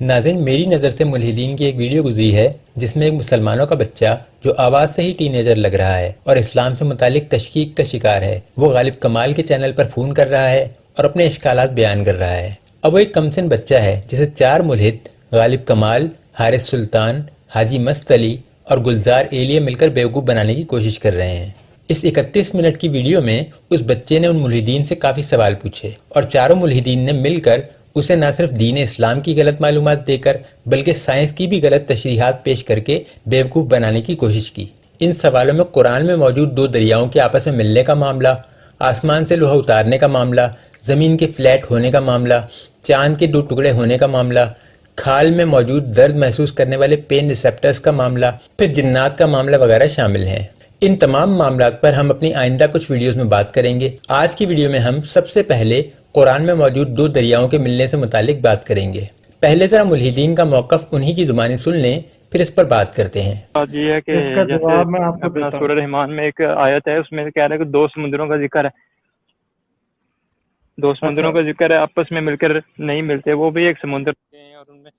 नाज़रीन, मेरी नज़र से मुल्हिदीन की एक वीडियो गुजरी है जिसमें एक मुसलमानों का बच्चा जो आवाज़ से ही टीनेजर लग रहा है और इस्लाम से मुतालिक तशकीक का शिकार है, वो गालिब कमाल के चैनल पर फ़ोन कर रहा है और अपने इश्कालात बयान कर रहा है। अब वो एक कमसिन बच्चा है जिसे 4 मुल्हिद गालिब कमाल, हारिस सुल्तान, हाजी मस्त अली और गुलजार एलिया मिलकर बेवकूफ़ बनाने की कोशिश कर रहे हैं। इस 31 मिनट की वीडियो में उस बच्चे ने उन मुल्हिदीन से काफ़ी सवाल पूछे और चारों मुल्हिदीन ने मिलकर उसे न सिर्फ दीन इस्लाम की गलत मालूमात देकर बल्कि साइंस की भी गलत तशरीहात पेश करके बेवकूफ़ बनाने की कोशिश की। इन सवालों में कुरान में मौजूद 2 दरियाओं के आपस में मिलने का मामला, आसमान से लोहा उतारने का मामला, ज़मीन के फ्लैट होने का मामला, चांद के 2 टुकड़े होने का मामला, खाल में मौजूद दर्द महसूस करने वाले पेन रिसेप्टर्स का मामला, फिर जिन्नात का मामला वगैरह शामिल हैं। इन तमाम मामलात पर हम अपनी आइंदा कुछ वीडियोस में बात करेंगे। आज की वीडियो में हम सबसे पहले कुरान में मौजूद 2 दरियाओं के मिलने से मुतालिक बात करेंगे। पहले जरा मुल्हिदीन का मौक़िफ़ उन्हीं की ज़ुबानी सुन लें, फिर इस पर बात करते हैं। बात ये है कि इसका जवाब मैं आपको अपना देता हूँ। सूरह रहमान में एक आयत है, उसमें कह रहा है कि 2 समुद्रों का जिक्र है। 2 समुद्रों का जिक्र है, आपस में मिलकर नहीं मिलते, वो भी एक समुद्र हैं और उनमें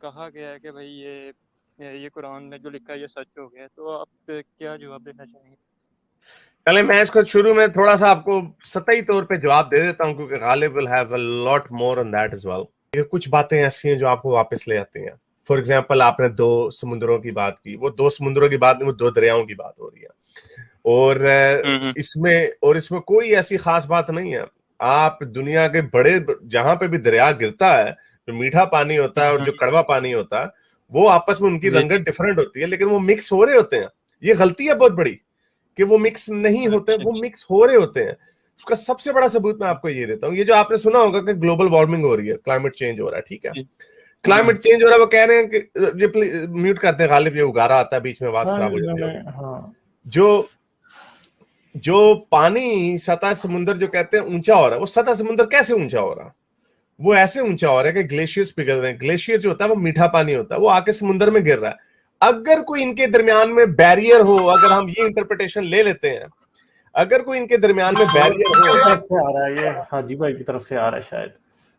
कहा गया है कि भाई ये कुरान में जो लिखा है ये सच हो गया। तो आप क्या जवाब देना चाहेंगे? पहले मैं इसको शुरू में थोड़ा सा आपको सतही तौर पे जवाब दे देता हूं क्योंकि Ghalib will have a lot more on that as well. ये कुछ बातें ऐसी हैं जो आपको वापस ले आती हैं। फॉर एग्जांपल, आपने 2 समुद्रों की बात की, वो 2 समुद्रों की बात नहीं, वो 2 दरियाओं की बात हो रही है। और इसमें कोई ऐसी खास बात नहीं है। आप दुनिया के बड़े जहां पे भी दरिया गिरता है, जो मीठा पानी होता है और जो कड़वा पानी होता है, वो आपस में उनकी रंगत डिफरेंट होती है, लेकिन वो मिक्स हो रहे होते हैं। ये गलती है बहुत बड़ी कि वो मिक्स नहीं होते, वो मिक्स हो रहे होते हैं। उसका सबसे बड़ा सबूत मैं आपको ये देता हूँ। ये जो आपने सुना होगा कि ग्लोबल वार्मिंग हो रही है, क्लाइमेट चेंज हो रहा है, ठीक है, क्लाइमेट चेंज हो रहा है। वो कह रहे हैं कि ये म्यूट करते हैं, गालिब ये उगारा आता है बीच में, आवाज खराब हो जाती है। जो पानी सतह समुद्र जो कहते हैं ऊंचा हो रहा है, वो सतह समुद्र कैसे ऊंचा हो रहा है? वो ऐसे ऊंचा हो रहा है कि ग्लेशियर्स पिघल रहे हैं। ग्लेशियर जो होता है वो मीठा पानी होता है, वो आके समुद्र में गिर रहा है। अगर कोई इनके दरमियान में बैरियर हो, अगर हम ये इंटरप्रिटेशन ले लेते हैं, अगर कोई इनके दरमियान में बैरियर हो, तरफ से आ रहा है, ये हाजी भाई की तरफ से आ रहा है शायद।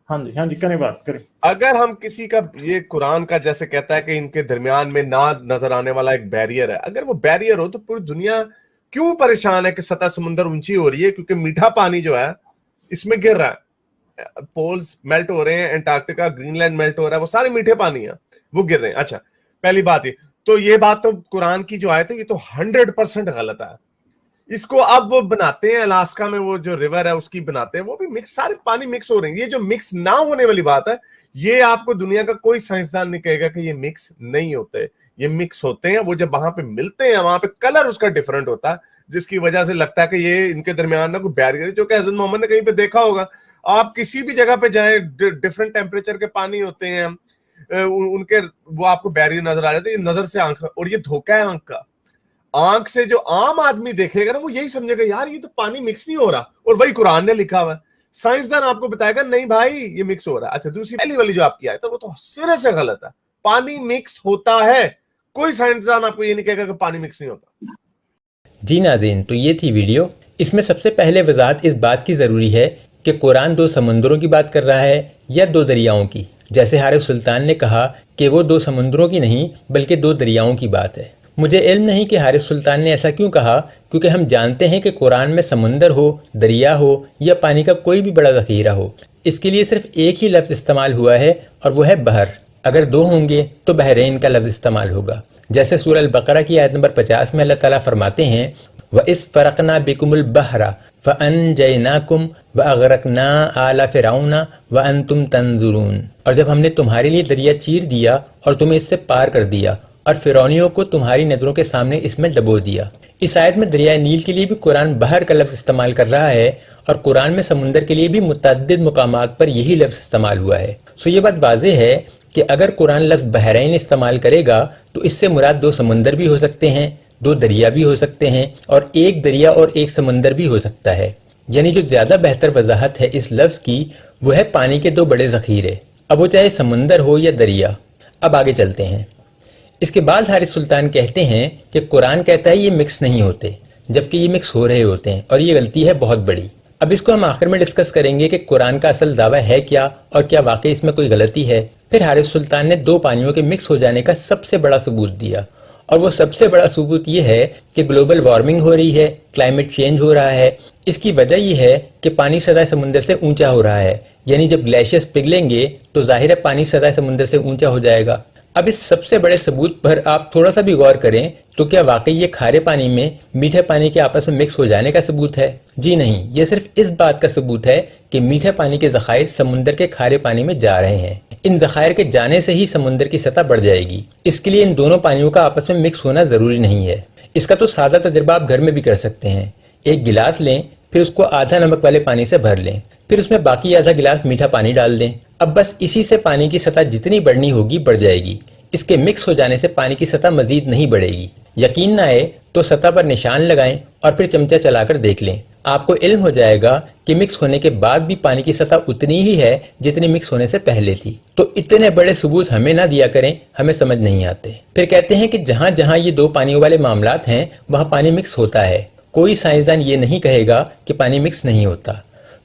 हाँ जी करें बात करें। अगर हम किसी का, ये कुरान का जैसे कहता है कि इनके दरमियान में ना नजर आने वाला एक बैरियर है, अगर वो बैरियर हो तो पूरी दुनिया क्यों परेशान है कि सतह समुद्र ऊंची हो रही है? क्योंकि मीठा पानी जो है इसमें गिर रहा है। पोल्स मेल्ट हो रहे हैं, अंटार्कटिका, ग्रीनलैंड मेल्ट हो रहा है, वो सारे मीठे पानी है, वो गिर रहे हैं। अच्छा, पहली बात ये तो, ये बात तो कुरान की जो आयत है ये तो 100% गलत है। इसको अब वो बनाते हैं, अलास्का में वो जो रिवर है उसकी बनाते हैं, वो भी मिक्स, सारे पानी मिक्स हो रहे हैं। ये जो मिक्स ना होने वाली बात है, ये आपको दुनिया का कोई साइंसदान नहीं कहेगा कि ये मिक्स नहीं होते। ये मिक्स होते हैं। वो जब वहां पे मिलते हैं, वहां पे कलर उसका डिफरेंट होता है, जिसकी वजह से लगता है कि ये इनके दरमियान ना कोई बैरियर है, जो कि हज़रत मोहम्मद ने कहीं पे देखा होगा। आप किसी भी जगह पे जाएं, डिफरेंट टेम्परेचर के पानी होते हैं, उनके वो आपको बैरियर नजर आ जाते हैं। नजर से आंख, और ये धोखा है आंख का। आंख से जो आम आदमी देखेगा ना, वो यही समझेगा यार ये तो पानी मिक्स नहीं हो रहा, और वही कुरान ने लिखा हुआ है। साइंसदान आपको बताएगा नहीं भाई ये मिक्स हो रहा है। अच्छा, दूसरी पहली वाली जो आपकी आयत है वो तो सिरे से गलत है। पानी मिक्स होता है, कोई साइंसदान आपको ये नहीं कहेगा कि पानी मिक्स नहीं होता। जी नाज़रीन, तो ये थी वीडियो। इसमें सबसे पहले वजाहत इस बात की ज़रूरी है कि कुरान 2 समुद्रों की बात कर रहा है या 2 दरियाओं की। जैसे हारिस सुल्तान ने कहा कि वो 2 समुद्रों की नहीं बल्कि 2 दरियाओं की बात है। मुझे इल्म नहीं कि हारिस सुल्तान ने ऐसा क्यों कहा, क्योंकि हम जानते हैं कि कुरान में समुंदर हो, दरिया हो या पानी का कोई भी बड़ा ज़ख़ीरा हो, इसके लिए सिर्फ एक ही लफ्ज़ इस्तेमाल हुआ है और वो है बहर। अगर 2 होंगे तो बहरैन का लफ्ज़ इस्तेमाल होगा। जैसे सूरह अल-बक़रा की आयत नंबर 50 में अल्लाह ताला फरमाते हैं, व इस फ़रक़ना बिकुमुल बहरा फ़अनजयनाकुम व अग़रक़ना आला फ़िरऔना व अंतुम तंज़ुरून। और जब हमने तुम्हारे लिए दरिया चीर दिया और तुम्हें इससे पार कर दिया और फ़िरौनियों को तुम्हारी नज़रों के सामने इसमें डबो दिया। इस आयत में दरियाए नील के लिए भी कुरान बहर का लफ्ज़ इस्तेमाल कर रहा है और कुरान में समुंदर के लिए भी मुतअद्दिद मुकामात पर यही लफ्ज़ इस्तेमाल हुआ है। सो ये बात वाज़ेह है कि अगर कुरान लफ्ज़ बहरैन इस्तेमाल करेगा तो इससे मुराद 2 समुंदर भी हो सकते हैं, 2 दरिया भी हो सकते हैं और 1 दरिया और 1 समुंदर भी हो सकता है। यानी जो ज़्यादा बेहतर वजाहत है इस लफ्ज़ की वो है पानी के 2 बड़े ज़ख़ीरे, अब वो चाहे समुंदर हो या दरिया। अब आगे चलते हैं। इसके बाद हारिस सुल्तान कहते हैं कि कुरान कहता है ये मिक्स नहीं होते, जबकि ये मिक्स हो रहे होते हैं और ये गलती है बहुत बड़ी। अब इसको हम आखिर में डिस्कस करेंगे कि कुरान का असल दावा है क्या और क्या वाकई इसमें कोई गलती है। फिर हारिस सुल्तान ने दो पानियों के मिक्स हो जाने का सबसे बड़ा सबूत दिया, और वो सबसे बड़ा सबूत ये है कि ग्लोबल वार्मिंग हो रही है, क्लाइमेट चेंज हो रहा है। इसकी वजह ये है कि पानी सतह समुद्र से ऊंचा हो रहा है, यानी जब ग्लेशियर्स पिघलेंगे तो जाहिर है पानी सतह समुद्र से ऊंचा हो जाएगा। अब इस सबसे बड़े सबूत पर आप थोड़ा सा भी गौर करें तो क्या वाकई ये खारे पानी में मीठे पानी के आपस में मिक्स हो जाने का सबूत है? जी नहीं, ये सिर्फ इस बात का सबूत है कि मीठे पानी के ज़खायर समुद्र के खारे पानी में जा रहे हैं। इन ज़खायर के जाने से ही समुद्र की सतह बढ़ जाएगी। इसके लिए इन दोनों पानियों का आपस में मिक्स होना जरूरी नहीं है। इसका तो सादा तजुर्बा आप घर में भी कर सकते हैं। एक गिलास लें, फिर उसको आधा नमक वाले पानी से भर लें, फिर उसमें बाकी आधा गिलास मीठा पानी डाल दें। अब बस इसी से पानी की सतह जितनी बढ़नी होगी बढ़ जाएगी। इसके मिक्स हो जाने से पानी की सतह मजीद नहीं बढ़ेगी। यकीन न आए तो सतह पर निशान लगाएं और फिर चमचा चलाकर देख लें। आपको इल्म हो जाएगा कि मिक्स होने के बाद भी पानी की सतह उतनी ही है जितनी मिक्स होने से पहले थी। तो इतने बड़े सबूत हमें ना दिया करें, हमें समझ नहीं आते। फिर कहते हैं कि जहां जहां ये दो पानियों वाले मामलात हैं वहां पानी मिक्स होता है। कोई साइंसदान ये नहीं कहेगा कि पानी मिक्स नहीं होता।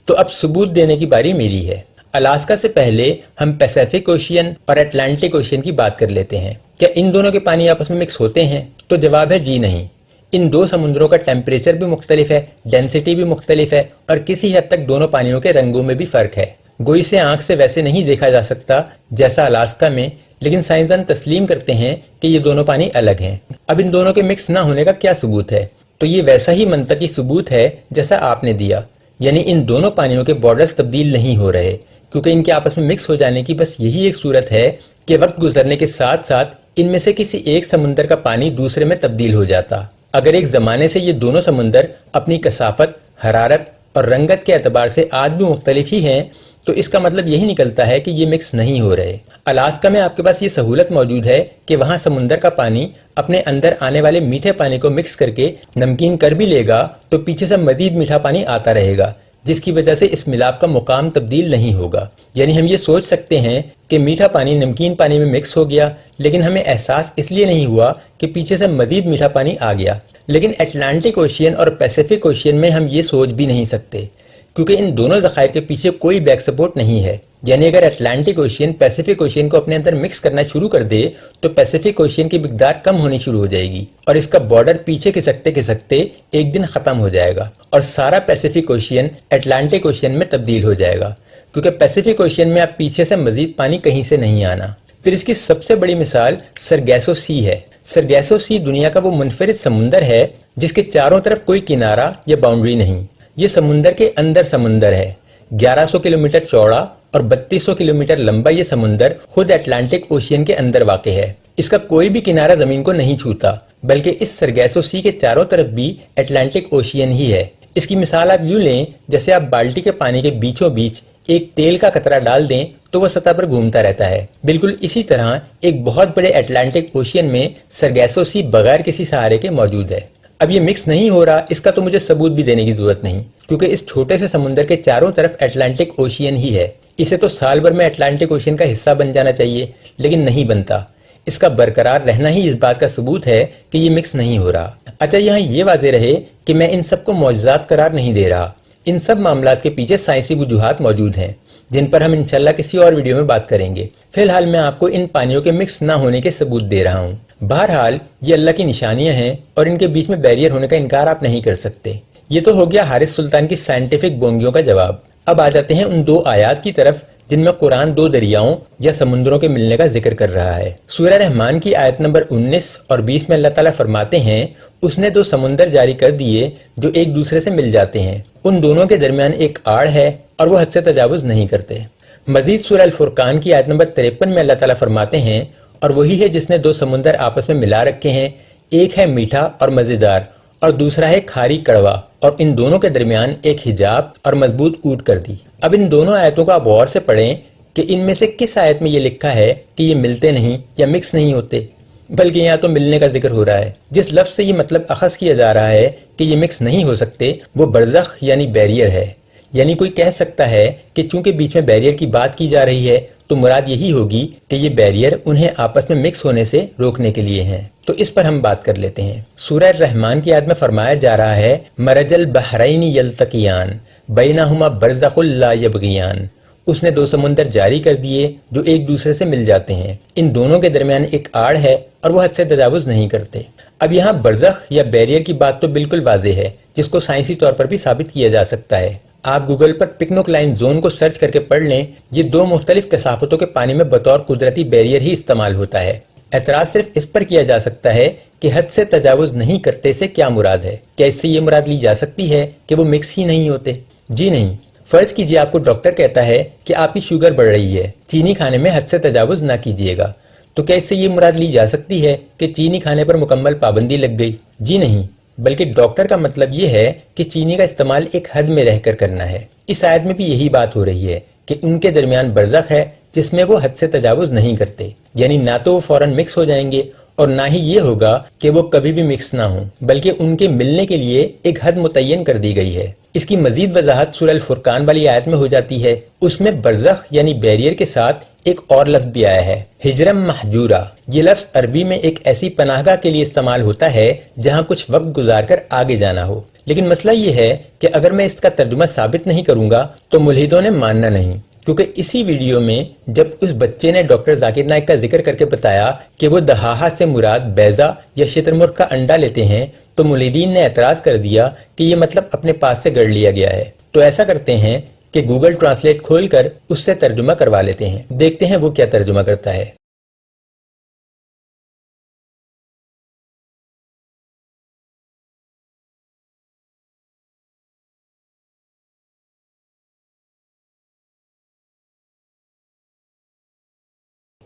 तो अब सबूत देने की बारी मेरी है। अलास्का से पहले हम पैसिफिक ओशियन और अटलांटिक ओशियन की बात कर लेते हैं। क्या इन दोनों के पानी आपस में मिक्स होते हैं? तो जवाब है जी नहीं। इन दो समुद्रों का टेम्परेचर भी मुख्तलिफ है, डेंसिटी भी मुख्तलिफ है और किसी हद तक दोनों पानियों के रंगों में भी फर्क है। गोई से आंख से वैसे नहीं देखा जा सकता जैसा अलास्का में, लेकिन साइंसदान तस्लीम करते हैं कि ये दोनों पानी अलग हैं। अब इन दोनों के मिक्स ना होने का क्या सबूत है? तो ये वैसा ही मंतकी सबूत है जैसा आपने दिया, यानी इन दोनों पानियों के बॉर्डर्स तब्दील नहीं हो रहे, क्योंकि इनके आपस में मिक्स हो जाने की बस यही एक सूरत है कि वक्त गुजरने के साथ साथ इनमें से किसी एक समुंदर का पानी दूसरे में तब्दील हो जाता। अगर एक जमाने से ये दोनों समुंदर अपनी कसाफत, हरारत और रंगत के एतबार से आज भी मुख्तलिफ ही हैं, तो इसका मतलब यही निकलता है कि ये मिक्स नहीं हो रहे। अलास्का में आपके पास ये सहूलत मौजूद है कि वहाँ समुंदर का पानी अपने अंदर आने वाले मीठे पानी को मिक्स करके नमकीन कर भी लेगा, तो पीछे से मजीद मीठा पानी आता रहेगा, जिसकी वजह से इस मिलाप का मुकाम तब्दील नहीं होगा। यानी हम ये सोच सकते हैं कि मीठा पानी नमकीन पानी में मिक्स हो गया, लेकिन हमें एहसास इसलिए नहीं हुआ कि पीछे से मजीद मीठा पानी आ गया। लेकिन अटलांटिक ओशियन और पैसिफिक ओशियन में हम ये सोच भी नहीं सकते, क्योंकि इन दोनों ज़खायर के पीछे कोई बैक सपोर्ट नहीं है। यानी अगर अटलांटिक ओशियन पैसिफिक ओशियन को अपने अंदर मिक्स करना शुरू कर दे तो पैसिफिक ओशियन की मिकदार कम होनी शुरू हो जाएगी और इसका बॉर्डर पीछे खिसकते एक दिन खत्म हो जाएगा और सारा पैसिफिक ओशियन अटलांटिक ओशियन में तब्दील हो जाएगा, क्योंकि पैसिफिक ओशियन में अब पीछे से मजीद पानी कहीं से नहीं आना। फिर इसकी सबसे बड़ी मिसाल सरगैसो सी है। सरगैसो सी दुनिया का वो मुनफरिद समुंदर है जिसके चारों तरफ कोई किनारा या बाउंड्री नहीं। ये समुंदर के अंदर समुंदर है। 1100 किलोमीटर चौड़ा और 3200 किलोमीटर लंबा ये समुंदर खुद अटलांटिक ओशियन के अंदर वाक़ है। इसका कोई भी किनारा जमीन को नहीं छूता, बल्कि इस सरगैसो सी के चारों तरफ भी अटलांटिक ओशियन ही है। इसकी मिसाल आप यूं लें जैसे आप बाल्टी के पानी के बीचों बीच एक तेल का कतरा डाल दें तो वह सतह पर घूमता रहता है। बिल्कुल इसी तरह एक बहुत बड़े अटलांटिक ओशियन में सरगैसो सी बगैर किसी सहारे के मौजूद है। अब ये मिक्स नहीं हो रहा, इसका तो मुझे सबूत भी देने की जरूरत नहीं, क्योंकि इस छोटे से समुंदर के चारों तरफ अटलांटिक ओशियन ही है। इसे तो साल भर में अटलांटिक ओशियन का हिस्सा बन जाना चाहिए, लेकिन नहीं बनता। इसका बरकरार रहना ही इस बात का सबूत है कि ये मिक्स नहीं हो रहा। अच्छा, यहाँ ये वाज़ेह रहे कि मैं इन सब को मौजज़ात करार नहीं दे रहा। इन सब मामलात के पीछे साइंसी वजूहात मौजूद हैं, जिन पर हम इंशाल्लाह किसी और वीडियो में बात करेंगे। फिलहाल मैं आपको इन पानियों के मिक्स ना होने के सबूत दे रहा हूँ। बहरहाल ये अल्लाह की निशानियां हैं और इनके बीच में बैरियर होने का इनकार आप नहीं कर सकते। ये तो हो गया हारिस सुल्तान की साइंटिफिक बोंगियों का जवाब। अब आ जाते हैं उन दो आयात की तरफ जिनमें कुरान दो दरियाओं या समुद्रों के मिलने का जिक्र कर रहा है। सूरह रहमान की आयत नंबर 19 और 20 में अल्लाह ताला फरमाते हैं, उसने दो समुंदर जारी कर दिए जो एक दूसरे से मिल जाते हैं, उन दोनों के दरमियान एक आड़ है और वो हद से तजावुज नहीं करते। मजीद सूरह अल फुरकान की आयत नंबर 53 में अल्लाह ताला फरमाते हैं, और वही है जिसने दो समुंदर आपस में मिला रखे हैं, एक है मीठा और मजेदार और दूसरा है खारी कड़वा, और इन दोनों के दरमियान एक हिजाब और मजबूत ऊट कर दी। अब इन दोनों आयतों को आप गौर से पढ़ें कि इनमें से किस आयत में ये लिखा है कि ये मिलते नहीं या मिक्स नहीं होते, बल्कि यहाँ तो मिलने का जिक्र हो रहा है। जिस लफ्ज से ये मतलब अखज़ किया जा रहा है कि ये मिक्स नहीं हो सकते वो बरज़ख यानी बैरियर है। यानी कोई कह सकता है कि चूंकि बीच में बैरियर की बात की जा रही है तो मुराद यही होगी कि ये बैरियर उन्हें आपस में मिक्स होने से रोकने के लिए हैं। तो इस पर हम बात कर लेते हैं। सूरह रहमान की आयत में फरमाया जा रहा है, मरजल बहरैनी यल्तकियान बैनहुमा बरज़खुल ला यबगियान उसने दो समुंदर जारी कर दिए जो एक दूसरे से मिल जाते हैं। इन दोनों के दरमियान एक आड़ है और वो हद से तजावुज नहीं करते। अब यहाँ बरज़ख या बैरियर की बात तो बिल्कुल वाज़ेह है, जिसको साइंसी तौर पर भी साबित किया जा सकता है। आप गूगल पर पिक्नोक्लाइन जोन को सर्च करके पढ़ लें। ये दो मुख्तलिफ कसाफतों के पानी में बतौर कुदरती बैरियर ही इस्तेमाल होता है। एतराज सिर्फ इस पर किया जा सकता है कि हद से तजावुज नहीं करते से क्या मुराद है। क्या इससे ये मुराद ली जा सकती है कि वो मिक्स ही नहीं होते? जी नहीं। फर्ज कीजिए आपको डॉक्टर कहता है कि आपकी शुगर बढ़ रही है, चीनी खाने में हद से तजावुज ना कीजिएगा। तो क्या इससे ये मुराद ली जा सकती है कि चीनी खाने पर मुकम्मल पाबंदी लग गई? जी नहीं, बल्कि डॉक्टर का मतलब ये है कि चीनी का इस्तेमाल एक हद में रहकर करना है। इस आयत में भी यही बात हो रही है कि उनके दरमियान बरज़ख है जिसमें वो हद से तजावुज नहीं करते, यानी ना तो वो फौरन मिक्स हो जाएंगे और ना ही ये होगा कि वो कभी भी मिक्स ना हो, बल्कि उनके मिलने के लिए एक हद मुतय्यन कर दी गई है। इसकी मजीद वजाहत सूरह अल-फुरकान वाली आयत में हो जाती है। उसमें बरज़ख यानी बैरियर के साथ एक और लफ्ज भी आया है, हिजरम महजूरा। ये लफ्ज अरबी में एक ऐसी पनाहगाह के लिए इस्तेमाल होता है जहाँ कुछ वक्त गुजार कर आगे जाना हो। लेकिन मसला ये है कि अगर मैं इसका तर्जुमा साबित नहीं करूंगा तो मुल्हिदों ने मानना नहीं, क्योंकि इसी वीडियो में जब उस बच्चे ने डॉक्टर जाकिर नाइक का जिक्र करके बताया कि वो दहाहा से मुराद बैजा या शुतुरमुर्ग का अंडा लेते हैं, तो मुल्हिदीन ने एतराज कर दिया कि ये मतलब अपने पास से गढ़ लिया गया है। तो ऐसा करते हैं कि गूगल ट्रांसलेट खोलकर उससे तर्जुमा करवा लेते हैं, देखते हैं वो क्या तर्जुमा करता है।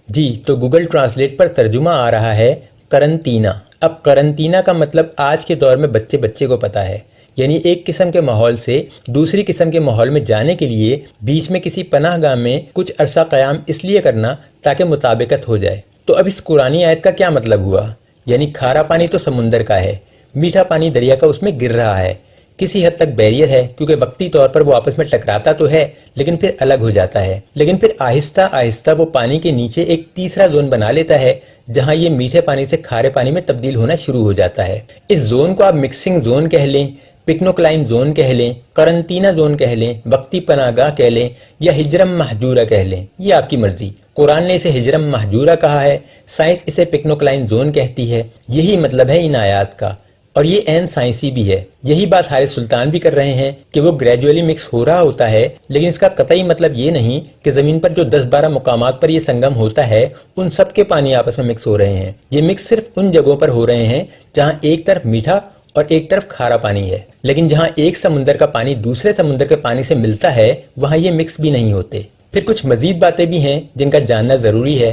जी, तो गूगल ट्रांसलेट पर तर्जुमा आ रहा है करंटीना। अब करंटीना का मतलब आज के दौर में बच्चे बच्चे को पता है, यानी एक किस्म के माहौल से दूसरी किस्म के माहौल में जाने के लिए बीच में किसी पनाहगाह में कुछ अरसा क़याम इसलिए करना ताकि मुताबिकत हो जाए। तो अब इस कुरानी आयत का क्या मतलब हुआ? यानी खारा पानी तो समुंदर का है, मीठा पानी दरिया का उसमें गिर रहा है। किसी हद तक बैरियर है, क्योंकि वक्ती तौर पर वो आपस में टकराता तो है लेकिन फिर अलग हो जाता है। लेकिन फिर आहिस्ता आहिस्ता वो पानी के नीचे एक तीसरा जोन बना लेता है जहां ये मीठे पानी से खारे पानी में तब्दील होना शुरू हो जाता है। इस जोन को आप मिक्सिंग जोन कह लें, पिक्नोक्लाइन जोन कह लें, करंटीना जोन कह लें, वक्ती पनागाह कह लें या हिजरम महजूरा कह लें, ये आपकी मर्जी। कुरान ने इसे हिजरम महजूरा कहा है, साइंस इसे पिक्नोक्लाइन जोन कहती है। यही मतलब है इन आयात का, और ये एन साइंसी भी है। यही बात हारिस सुल्तान भी कर रहे हैं कि वो ग्रेजुअली मिक्स हो रहा होता है, लेकिन इसका कतई मतलब ये नहीं कि जमीन पर जो 10-12 मुकामात पर ये संगम होता है उन सब के पानी आपस में मिक्स हो रहे हैं। ये मिक्स सिर्फ उन जगहों पर हो रहे हैं जहाँ एक तरफ मीठा और एक तरफ खारा पानी है, लेकिन जहाँ एक समुंदर का पानी दूसरे समुंदर के पानी से मिलता है वहाँ ये मिक्स भी नहीं होते। फिर कुछ मजीद बातें भी हैं जिनका जानना जरूरी है।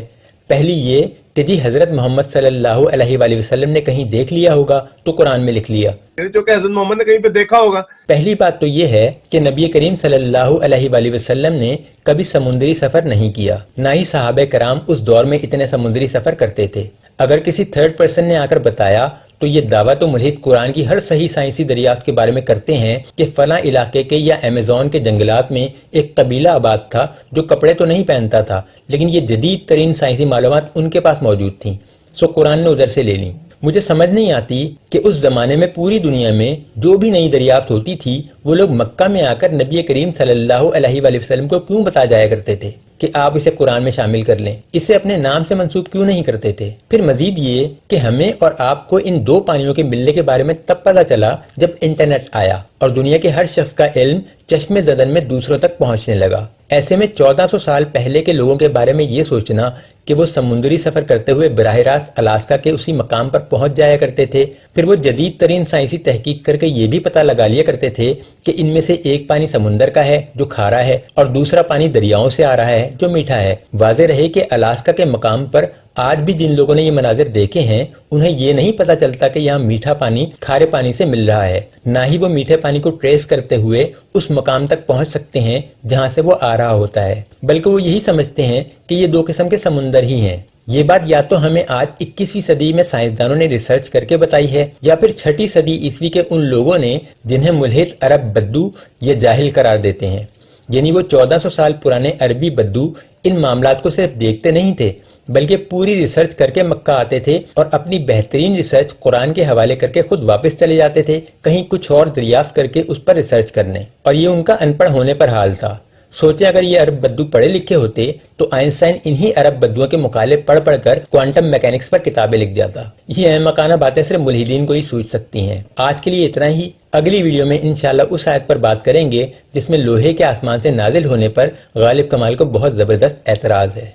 पहली ये कि जी हजरत मोहम्मद सल्लल्लाहु अलैहि वसल्लम ने कहीं देख लिया होगा तो कुरान में लिख लिया, जो कि हजरत मोहम्मद ने कहीं पे देखा होगा। पहली बात तो ये है कि नबी करीम सल्लल्लाहु अलैहि वसल्लम ने कभी समुद्री सफर नहीं किया, ना ही सहाबे कराम उस दौर में इतने समुद्री सफर करते थे। अगर किसी थर्ड पर्सन ने आकर बताया तो ये दावा तो मुल्हिद कुरान की हर सही साइंसी दरियाफ्त के बारे में करते हैं कि फला इलाके के या अमेज़न के जंगलात में एक कबीला आबाद था जो कपड़े तो नहीं पहनता था, लेकिन ये जदीद तरीन साइंसी मालूमात उनके पास मौजूद थी, सो कुरान ने उधर से ले ली। मुझे समझ नहीं आती कि उस जमाने में पूरी दुनिया में जो भी नई दरियाफ्त होती थी वो लोग मक्का में आकर नबी करीम सल्लल्लाहु अलैहि वसल्लम को क्यों बता जाया करते थे कि आप इसे कुरान में शामिल कर लें, इसे अपने नाम से मंसूब क्यों नहीं करते थे। फिर मजीद ये कि हमें और आपको इन दो पानियों के मिलने के बारे में तब पता चला जब इंटरनेट आया और दुनिया के हर शख्स का इल्म चश्मे ज़दन में दूसरों तक पहुंचने लगा। ऐसे में 1400 साल पहले के लोगों के बारे में ये सोचना कि वो समुद्री सफर करते हुए बराह रास्त अलास्का के उसी मकाम पर पहुंच जाया करते थे, फिर वो जदीद तरीन साइंसी तहकीक करके ये भी पता लगा लिया करते थे कि इनमें से एक पानी समुंदर का है जो खारा है और दूसरा पानी दरियाओं से आ रहा है जो मीठा है। वाज़ेह रहे कि अलास्का के मकाम पर आज भी जिन लोगों ने ये मनाजिर देखे हैं उन्हें ये नहीं पता चलता कि यहाँ मीठा पानी खारे पानी से मिल रहा है, ना ही वो मीठे पानी को ट्रेस करते हुए उस मकाम तक पहुंच सकते हैं जहां से वो आ रहा होता है, बल्कि वो यही समझते हैं कि ये दो किस्म के समुंदर ही हैं। ये बात या तो हमें आज 21वीं सदी में साइंसदानों ने रिसर्च करके बताई है या फिर 6ठी सदी ईस्वी के उन लोगों ने जिन्हें मुल्हिद अरब बद्दू या जाहिल करार देते हैं। यानी वो 1400 साल पुराने अरबी बद्दू इन मामलात को सिर्फ देखते नहीं थे बल्कि पूरी रिसर्च करके मक्का आते थे और अपनी बेहतरीन रिसर्च कुरान के हवाले करके खुद वापस चले जाते थे कहीं कुछ और दरियाफ्त करके उस पर रिसर्च करने, और ये उनका अनपढ़ होने पर हाल था। सोचे अगर ये अरब बद्दू पढ़े लिखे होते तो आइंस्टाइन इन्हीं अरब बद्दुओं के मुकाले पढ़ कर क्वांटम मैकेनिक्स पर किताबें लिख जाता। ये अहमकाना बातें सिर्फ मुल्हिदीन को ही सूझ सकती हैं। आज के लिए इतना ही। अगली वीडियो में इंशाल्लाह उस आयत पर बात करेंगे जिसमें लोहे के आसमान से नाजिल होने पर गालिब कमाल को बहुत जबरदस्त एतराज है।